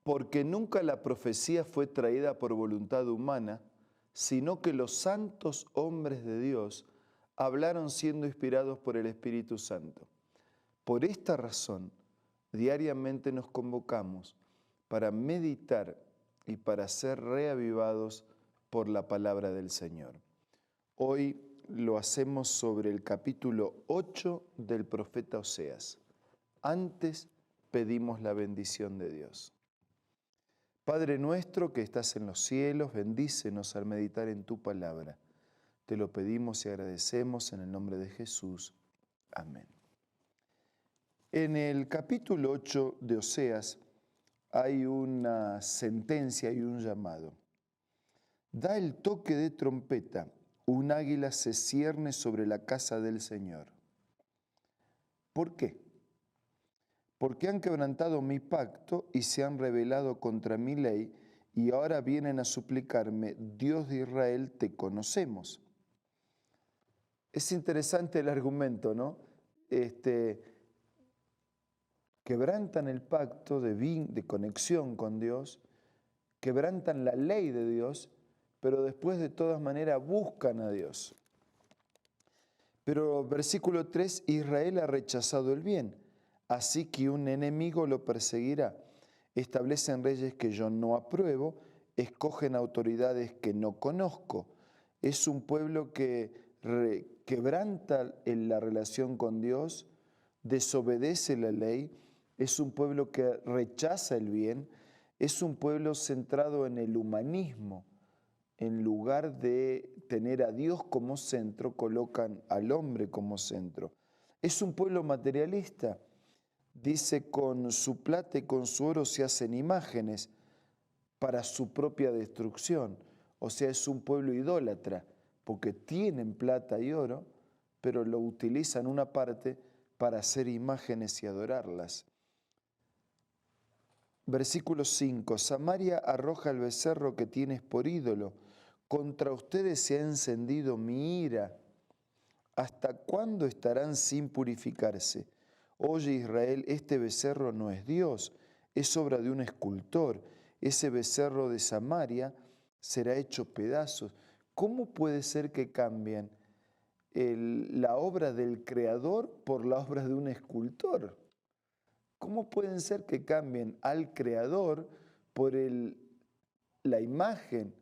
Porque nunca la profecía fue traída por voluntad humana, sino que los santos hombres de Dios hablaron siendo inspirados por el Espíritu Santo. Por esta razón, diariamente nos convocamos para meditar y para ser reavivados por la palabra del Señor. Hoy lo hacemos sobre el capítulo 8 del profeta Oseas. Antes pedimos la bendición de Dios. Padre nuestro que estás en los cielos, bendícenos al meditar en tu palabra. Te lo pedimos y agradecemos en el nombre de Jesús. Amén. En el capítulo 8 de Oseas hay una sentencia y un llamado. Da el toque de trompeta, un águila se cierne sobre la casa del Señor. ¿Por qué? Porque han quebrantado mi pacto y se han rebelado contra mi ley, y ahora vienen a suplicarme, Dios de Israel, te conocemos. Es interesante el argumento, ¿no? Quebrantan el pacto de conexión con Dios, quebrantan la ley de Dios, pero después de todas maneras buscan a Dios. Pero versículo 3, Israel ha rechazado el bien, así que un enemigo lo perseguirá. Establecen reyes que yo no apruebo, escogen autoridades que no conozco. Es un pueblo que quebranta la relación con Dios, desobedece la ley, es un pueblo que rechaza el bien, es un pueblo centrado en el humanismo. En lugar de tener a Dios como centro, colocan al hombre como centro. Es un pueblo materialista. Dice, con su plata y con su oro se hacen imágenes para su propia destrucción. O sea, es un pueblo idólatra, porque tienen plata y oro, pero lo utilizan una parte para hacer imágenes y adorarlas. Versículo 5, Samaria arroja el becerro que tienes por ídolo. Contra ustedes se ha encendido mi ira. ¿Hasta cuándo estarán sin purificarse? Oye Israel, este becerro no es Dios, es obra de un escultor. Ese becerro de Samaria será hecho pedazos. ¿Cómo puede ser que cambien la obra del creador por la obra de un escultor? ¿Cómo pueden ser que cambien al creador por la imagen,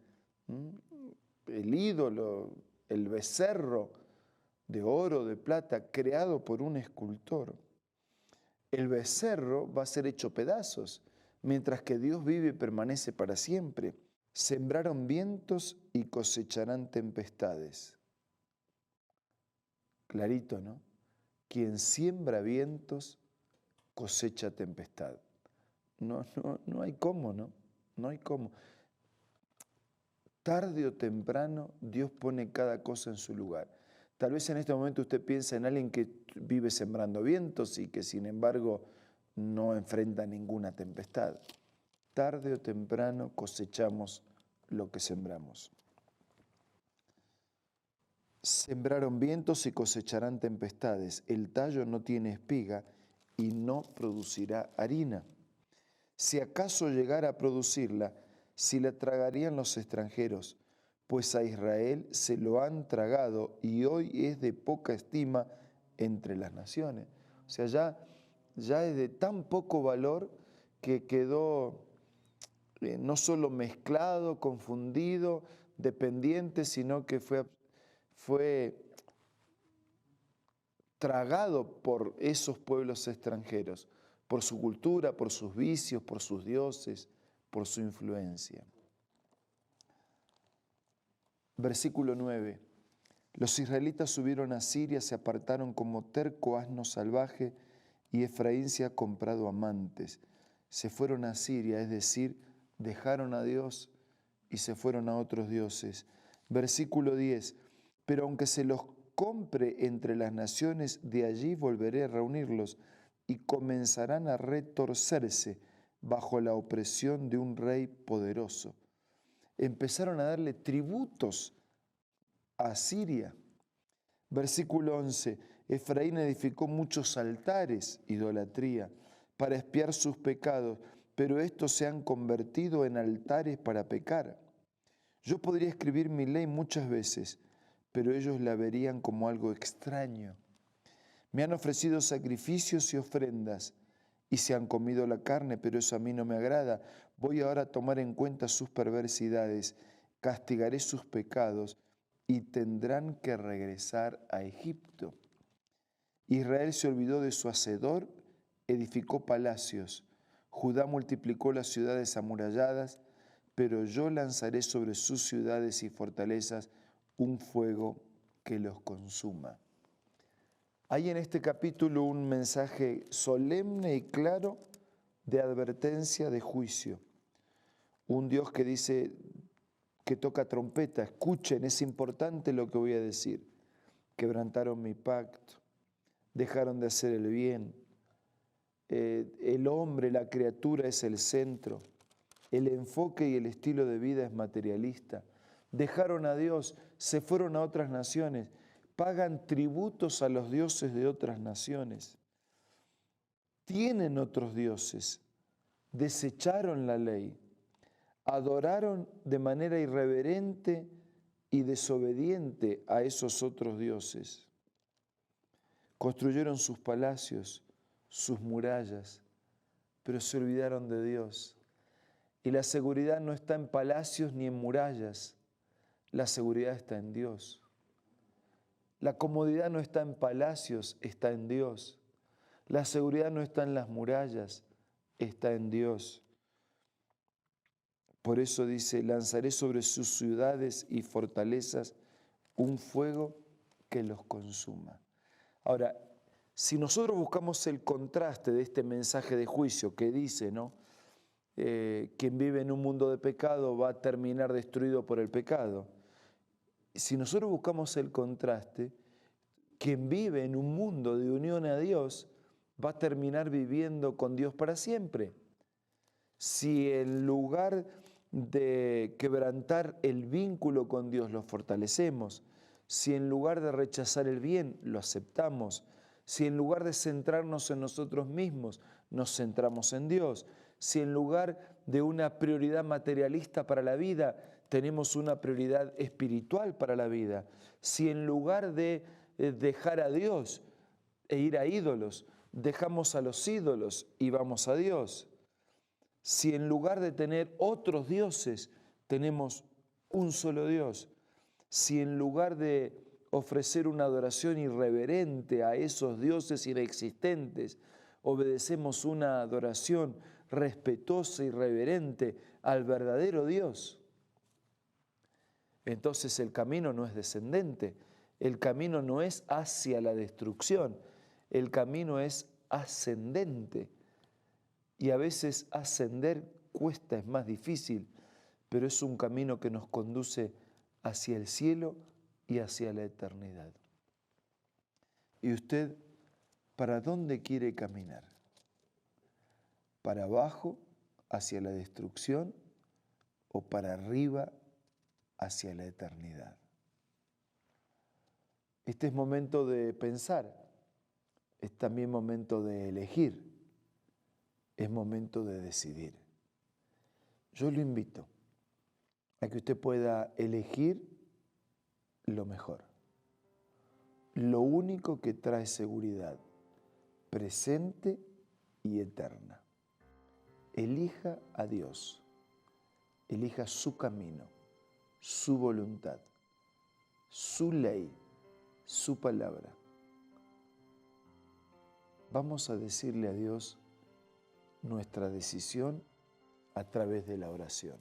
el ídolo, el becerro de oro, de plata, creado por un escultor? El becerro va a ser hecho pedazos, mientras que Dios vive y permanece para siempre. Sembraron vientos y cosecharán tempestades. Clarito, ¿no? Quien siembra vientos cosecha tempestad. No hay cómo, ¿no? No hay cómo. Tarde o temprano Dios pone cada cosa en su lugar. Tal vez en este momento usted piensa en alguien que vive sembrando vientos y que sin embargo no enfrenta ninguna tempestad. Tarde o temprano cosechamos lo que sembramos. Sembraron vientos y cosecharán tempestades. El tallo no tiene espiga y no producirá harina. Si acaso llegara a producirla, si la tragarían los extranjeros, pues a Israel se lo han tragado y hoy es de poca estima entre las naciones. O sea, ya es de tan poco valor que quedó no solo mezclado, confundido, dependiente, sino que fue tragado por esos pueblos extranjeros, por su cultura, por sus vicios, por sus dioses, por su influencia. Versículo 9. Los israelitas subieron a Siria, se apartaron como terco asno salvaje, y Efraín se ha comprado amantes. Se fueron a Siria, es decir, dejaron a Dios y se fueron a otros dioses. Versículo 10. Pero aunque se los compre entre las naciones, de allí volveré a reunirlos y comenzarán a retorcerse bajo la opresión de un rey poderoso. Empezaron a darle tributos a Siria. Versículo 11. Efraín edificó muchos altares, idolatría, para expiar sus pecados, pero estos se han convertido en altares para pecar. Yo podría escribir mi ley muchas veces, pero ellos la verían como algo extraño. Me han ofrecido sacrificios y ofrendas y se han comido la carne, pero eso a mí no me agrada. Voy ahora a tomar en cuenta sus perversidades, castigaré sus pecados y tendrán que regresar a Egipto. Israel se olvidó de su hacedor, edificó palacios. Judá multiplicó las ciudades amuralladas, pero yo lanzaré sobre sus ciudades y fortalezas un fuego que los consuma. Hay en este capítulo un mensaje solemne y claro de advertencia, de juicio. Un Dios que dice, que toca trompeta, escuchen, es importante lo que voy a decir. Quebrantaron mi pacto, dejaron de hacer el bien. El hombre, la criatura es el centro. El enfoque y el estilo de vida es materialista. Dejaron a Dios, se fueron a otras naciones, pagan tributos a los dioses de otras naciones. Tienen otros dioses, desecharon la ley, adoraron de manera irreverente y desobediente a esos otros dioses. Construyeron sus palacios, sus murallas, pero se olvidaron de Dios. Y la seguridad no está en palacios ni en murallas, la seguridad está en Dios. La comodidad no está en palacios, está en Dios. La seguridad no está en las murallas, está en Dios. Por eso dice, lanzaré sobre sus ciudades y fortalezas un fuego que los consuma. Ahora, si nosotros buscamos el contraste de este mensaje de juicio que dice, ¿no? Quien vive en un mundo de pecado va a terminar destruido por el pecado. Si nosotros buscamos el contraste, quien vive en un mundo de unión a Dios va a terminar viviendo con Dios para siempre. Si en lugar de quebrantar el vínculo con Dios lo fortalecemos, si en lugar de rechazar el bien lo aceptamos, si en lugar de centrarnos en nosotros mismos nos centramos en Dios, si en lugar de una prioridad materialista para la vida tenemos una prioridad espiritual para la vida, si en lugar de dejar a Dios e ir a ídolos, dejamos a los ídolos y vamos a Dios, si en lugar de tener otros dioses tenemos un solo Dios, si en lugar de ofrecer una adoración irreverente a esos dioses inexistentes, obedecemos una adoración respetuosa y reverente al verdadero Dios, entonces el camino no es descendente, el camino no es hacia la destrucción, el camino es ascendente. Y a veces ascender cuesta, es más difícil, pero es un camino que nos conduce hacia el cielo y hacia la eternidad. ¿Y usted para dónde quiere caminar? ¿Para abajo, hacia la destrucción, o para arriba, hacia la eternidad? Este es momento de pensar, es también momento de elegir, es momento de decidir. Yo lo invito a que usted pueda elegir lo mejor, lo único que trae seguridad presente y eterna. Elija a Dios, elija su camino, su voluntad, su ley, su palabra. Vamos a decirle a Dios nuestra decisión a través de la oración.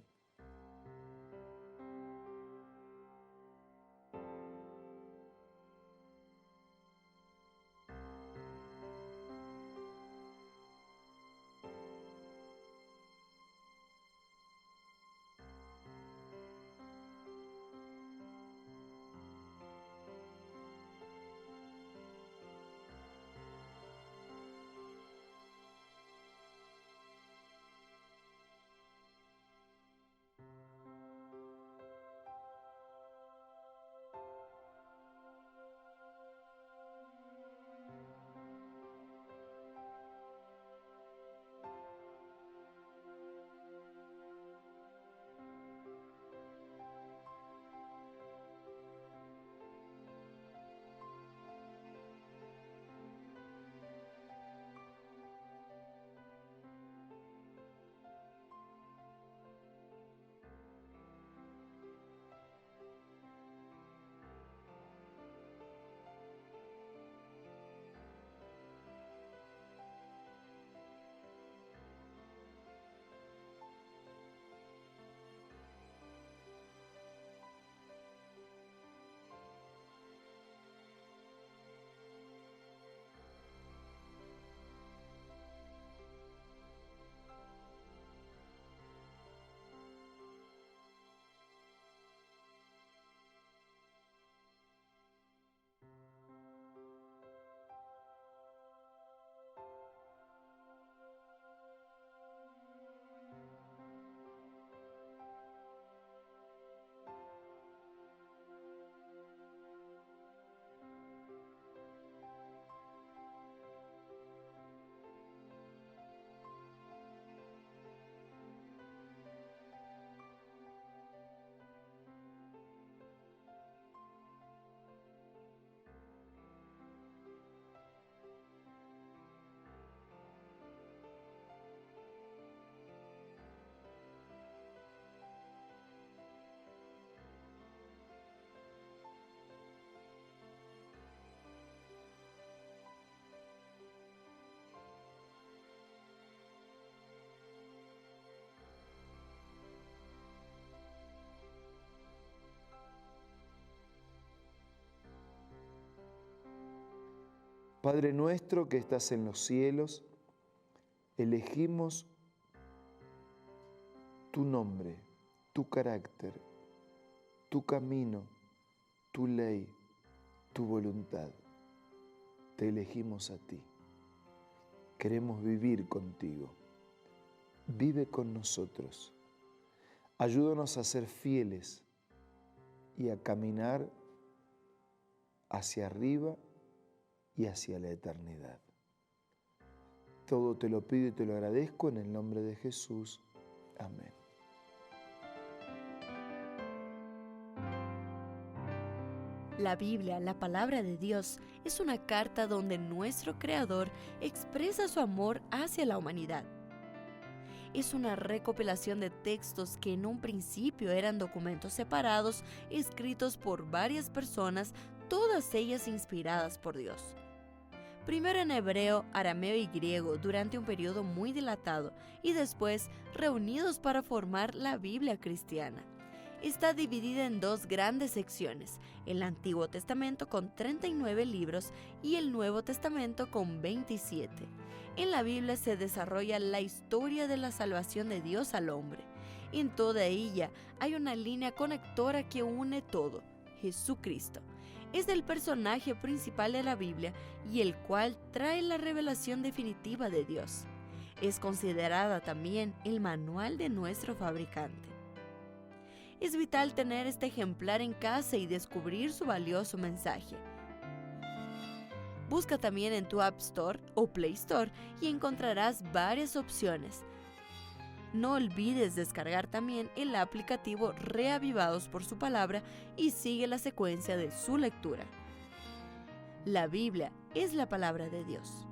Padre nuestro que estás en los cielos, elegimos tu nombre, tu carácter, tu camino, tu ley, tu voluntad. Te elegimos a ti. Queremos vivir contigo. Vive con nosotros. Ayúdanos a ser fieles y a caminar hacia arriba y hacia la eternidad. Todo te lo pido y te lo agradezco en el nombre de Jesús. Amén. La Biblia, la palabra de Dios, es una carta donde nuestro Creador expresa su amor hacia la humanidad. Es una recopilación de textos que en un principio eran documentos separados, escritos por varias personas, todas ellas inspiradas por Dios. Primero en hebreo, arameo y griego durante un periodo muy dilatado y después reunidos para formar la Biblia cristiana. Está dividida en dos grandes secciones, el Antiguo Testamento con 39 libros y el Nuevo Testamento con 27. En la Biblia se desarrolla la historia de la salvación de Dios al hombre. En toda ella hay una línea conectora que une todo, Jesucristo. Es el personaje principal de la Biblia y el cual trae la revelación definitiva de Dios. Es considerada también el manual de nuestro fabricante. Es vital tener este ejemplar en casa y descubrir su valioso mensaje. Busca también en tu App Store o Play Store y encontrarás varias opciones. No olvides descargar también el aplicativo Reavivados por su palabra y sigue la secuencia de su lectura. La Biblia es la palabra de Dios.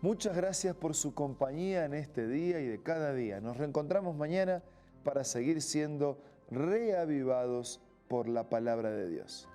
Muchas gracias por su compañía en este día y de cada día. Nos reencontramos mañana para seguir siendo reavivados por la palabra de Dios.